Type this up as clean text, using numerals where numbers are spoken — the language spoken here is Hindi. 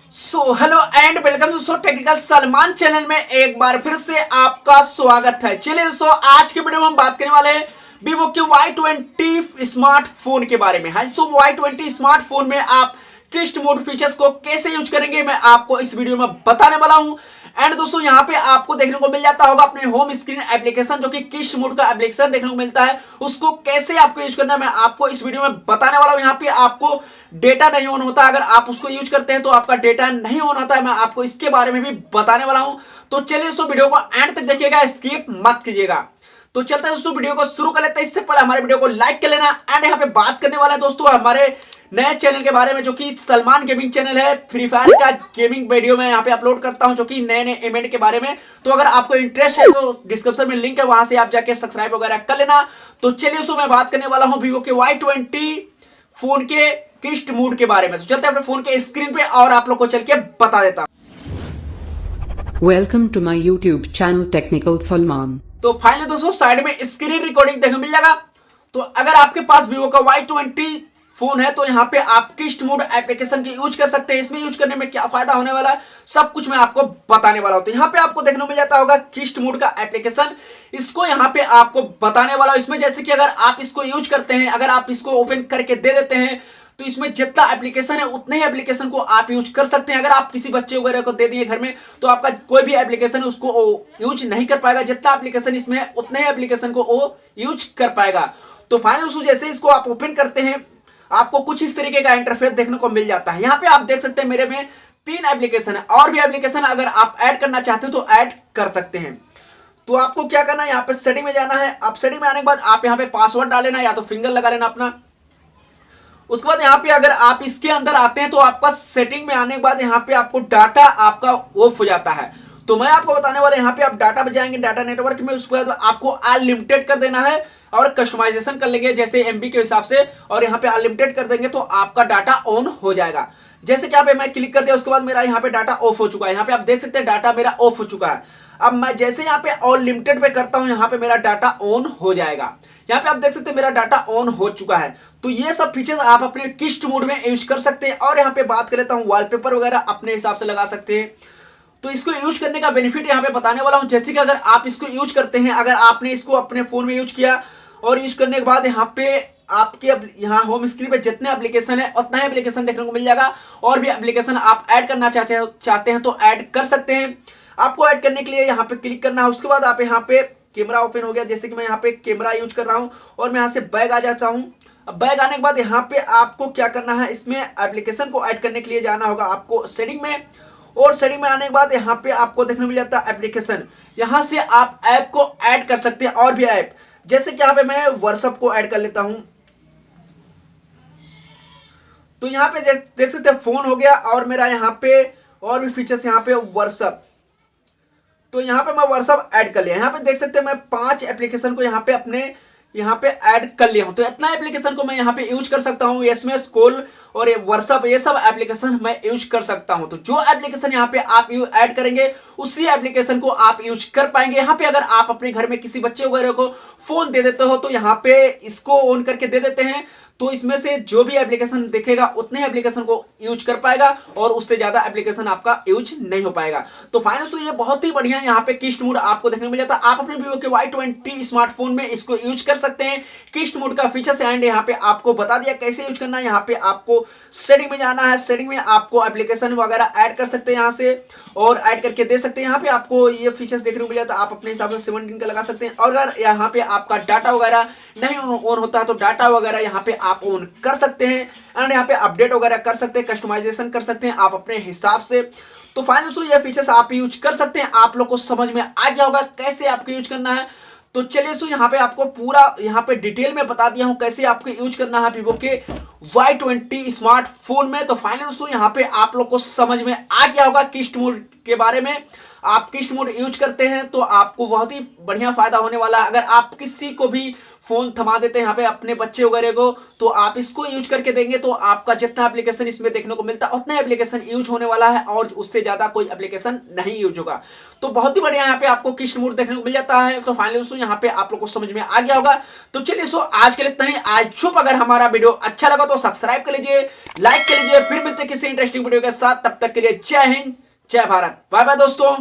हेलो एंड वेलकम दोस्तों टेक्निकल सलमान चैनल में एक बार फिर से आपका स्वागत है। चलिए दोस्तों, आज के वीडियो में हम बात करने वाले हैं वीवो के Y20 स्मार्टफोन के बारे में। हाँ दोस्तों, Y20 स्मार्टफोन में आप किस्ट मोड फीचर्स को कैसे यूज करेंगे मैं आपको इस वीडियो में बताने वाला हूं। एंड दोस्तों, यहाँ पे आपको देखने को मिल जाता होगा अपने होम स्क्रीन एप्लीकेशन, जो कि किस्ट मोड का एप्लीकेशन देखने को मिलता है, उसको कैसे आपको यूज करना है मैं आपको इस वीडियो में बताने वाला हूँ। यहाँ पे आपको डेटा नहीं ऑन होता, अगर आप उसको यूज करते हैं तो आपका डेटा नहीं ऑन होता है, मैं आपको इसके बारे में भी बताने वाला हूँ। तो चलिए दोस्तों, वीडियो को एंड तक देखिएगा, स्किप मत कीजिएगा। तो चलते हैं दोस्तों, वीडियो को शुरू कर लेते हैं। इससे पहले हमारे वीडियो को लाइक कर लेना। एंड यहाँ पे बात करने वाले हैं दोस्तों हमारे नए चैनल के बारे में, जो कि सलमान गेमिंग चैनल है। फ्री फायर का गेमिंग वीडियो मैं यहाँ पे अपलोड करता हूँ, जो कि नए नए इवेंट के बारे में। तो अगर आपको इंटरेस्ट है तो डिस्क्रिप्शन में लिंक है, वहां से आप जाके सब्सक्राइब वगैरह कर लेना। तो चलिए दोस्तों, मैं बात करने वाला हूँ वीवो के Y20 फोन के किस्ट मोड के बारे में। तो चलते हैं अपने फोन के स्क्रीन पे और आप लोग को चल के बता देता हूँ। Welcome to my YouTube channel Technical Salman. तो फाइनली दोस्तों, साइड में स्क्रीन रिकॉर्डिंग देखने मिल जाएगा। तो अगर आपके पास वीवो का Y20 फोन है तो यहाँ पे आप किस्ट मोड एप्लीकेशन की यूज कर सकते हैं। इसमें यूज करने में क्या फायदा होने वाला है सब कुछ मैं आपको बताने वाला हूं। तो यहाँ पे आपको देखने को मिल जाता होगा किस्ट मोड का एप्लीकेशन, इसको यहाँ पे आपको बताने वाला हूं। इसमें जैसे कि अगर आप इसको यूज करते हैं, अगर आप इसको ओपन करके दे देते हैं तो इसमें जितना एप्लीकेशन है उतने ही एप्लीकेशन को आप यूज कर सकते हैं। अगर आप किसी बच्चे वगैरह को दे दिए घर में तो आपका कोई भी एप्लीकेशन है उसको यूज नहीं कर पाएगा। जितना एप्लीकेशन इसमें है उतने ही एप्लीकेशन को वो यूज कर पाएगा। तो फाइनल दोस्तों, जैसे इसको आप ओपन करते हैं आपको कुछ इस तरीके का इंटरफेस देखने को मिल जाता है। यहाँ पे आप देख सकते हैं मेरे में 3 एप्लीकेशन है, और भी एप्लीकेशन अगर आप ऐड करना चाहते हो तो ऐड कर सकते हैं। तो आपको क्या करना है, यहाँ पे सेटिंग में जाना है। आप सेटिंग में आने के बाद आप यहाँ पे पासवर्ड डाल लेना, या तो फिंगर लगा लेना अपना। उसके बाद यहाँ पे अगर आप इसके अंदर आते हैं तो आपका सेटिंग में आने के बाद यहाँ पे आपको डाटा आपका ऑफ हो जाता है। तो मैं आपको बताने वाला, यहाँ पे आप डाटा पे जाएंगे, डाटा नेटवर्क में, उसके बाद आपको अनलिमिटेड कर देना है और कस्टमाइजेशन कर लेंगे जैसे एमबी के हिसाब से, और यहाँ पे अनलिमिटेड कर देंगे तो आपका डाटा ऑन हो जाएगा। जैसे कि यहाँ पे मैं क्लिक कर दिया, उसके बाद मेरा यहाँ पे डाटा ऑफ हो चुका है। यहाँ पे आप देख सकते हैं डाटा मेरा ऑफ हो चुका है। अब मैं जैसे यहाँ पे अनलिमिटेड पे करता हूँ, यहाँ पे मेरा डाटा ऑन हो जाएगा। यहाँ पे आप देख सकते हैं मेरा डाटा ऑन हो चुका है। तो ये सब फीचर्स आप अपने किस्ट मोड में यूज कर सकते हैं। और यहाँ पे बात कर लेता हूँ, वॉलपेपर वगैरह अपने हिसाब से लगा सकते हैं। तो इसको यूज करने का बेनिफिट यहाँ पे बताने वाला हूँ। जैसे कि अगर आप इसको यूज करते हैं, अगर आपने इसको अपने फोन में यूज किया और यूज करने के बाद यहाँ पे आपके यहाँ होम स्क्रीन पे जितने एप्लीकेशन है उतना ही एप्लीकेशन देखने को मिल जाएगा। और भी एप्लीकेशन आप ऐड करना चाहते हैं तो ऐड कर सकते हैं। आपको ऐड करने के लिए यहाँ पे क्लिक करना है। उसके बाद आप यहाँ पे कैमरा ओपन हो गया, जैसे कि मैं यहाँ पे कैमरा यूज कर रहा हूँ और मैं यहाँ से बैग आ जाता हूँ। अब बैग आने के बाद यहाँ पे आपको क्या करना है, इसमें एप्लीकेशन को ऐड करने के लिए जाना होगा आपको सेटिंग में। और सेटिंग में आने के बाद यहाँ पे आपको देखने को मिल जाता है एप्लीकेशन। यहाँ से आप ऐप को ऐड कर सकते हैं, और भी ऐप, जैसे कि यहाँ पे मैं व्हाट्सएप को ऐड कर लेता हूँ। तो यहाँ पे देख सकते हैं फोन हो गया, और मेरा यहाँ पे और भी फीचर्स यहाँ पे व्हाट्सएप। तो यहाँ पे मैं व्हाट्सएप ऐड कर लिया। यहाँ पे देख सकते हैं मैं 5 एप्लीकेशन को यहाँ पे अपने यहाँ पे ऐड कर लिया हूँ। तो इतना एप्लीकेशन को मैं यहाँ पे यूज कर सकता हूँ। एसएमएस, कॉल और व्हाट्सएप, ये सब एप्लीकेशन मैं यूज कर सकता हूँ। तो जो एप्लीकेशन यहाँ पे आप ऐड करेंगे उसी एप्लीकेशन को आप यूज कर पाएंगे। यहाँ पे अगर आप अपने घर में किसी बच्चे वगैरह को फोन दे देते हो तो यहाँ पे इसको ऑन करके दे देते हैं, तो इसमें से जो भी एप्लीकेशन दिखेगा उतने एप्लीकेशन को यूज कर पाएगा और उससे ज्यादा एप्लीकेशन आपका यूज नहीं हो पाएगा। तो फाइनल तो ये बहुत ही बढ़िया यहाँ पे किस्ट मोड आपको देखने को मिल जाता है। आप अपने वीवो के Y20 स्मार्टफोन में इसको यूज कर सकते हैं। किस्ट मोड का फीचर एंड यहाँ पे आपको बता दिया कैसे यूज करना है। यहाँ पे आपको सेटिंग में जाना है, सेटिंग में आपको एप्लीकेशन वगैरह ऐड कर सकते हैं यहाँ से, और ऐड करके दे सकते हैं। यहाँ पे आपको ये फीचर्स देखने को मिल जाता है, आप अपने हिसाब से 17 का लगा सकते हैं। और अगर यहाँ पे आपका डाटा वगैरह नहीं ऑन होता है तो डाटा वगैरह यहाँ पे आप ऑन कर सकते हैं। एंड यहाँ पे अपडेट वगैरह कर सकते हैं, कस्टमाइजेशन कर सकते हैं आप अपने हिसाब से। तो फाइनल ये फीचर्स आप यूज कर सकते हैं। आप लोग को समझ में आ गया होगा कैसे आपको यूज करना है। तो चलिए सो यहाँ पे आपको पूरा यहाँ पे डिटेल में बता दिया हूँ कैसे आपको यूज करना है वीवो के Y20 स्मार्टफोन में। तो फाइनल सो यहाँ पे आप लोग को समझ में आ गया होगा किस्ट मोड के बारे में। आप किस्ट मोड यूज करते हैं तो आपको बहुत ही बढ़िया फायदा होने वाला है। अगर आप किसी को भी फोन थमा देते हैं यहाँ पे अपने बच्चे वगैरह को, तो आप इसको यूज करके देंगे तो आपका जितना एप्लीकेशन इसमें देखने को मिलता है उतना एप्लीकेशन यूज होने वाला है और उससे ज्यादा कोई एप्लीकेशन नहीं यूज होगा। तो बहुत ही बढ़िया यहाँ पे आपको किस्ट मोड देखने को मिल जाता है। तो फाइनली दोस्तों यहाँ पे आप लोग को समझ में आ गया होगा। तो चलिए सो आज के लिए इतना ही। आई होप अगर हमारा वीडियो अच्छा लगा तो सब्सक्राइब कर लीजिए, लाइक कर लीजिए। फिर मिलते हैं किसी इंटरेस्टिंग वीडियो के साथ, तब तक के लिए जय हिंद, जय भारत, बाय बाय दोस्तों।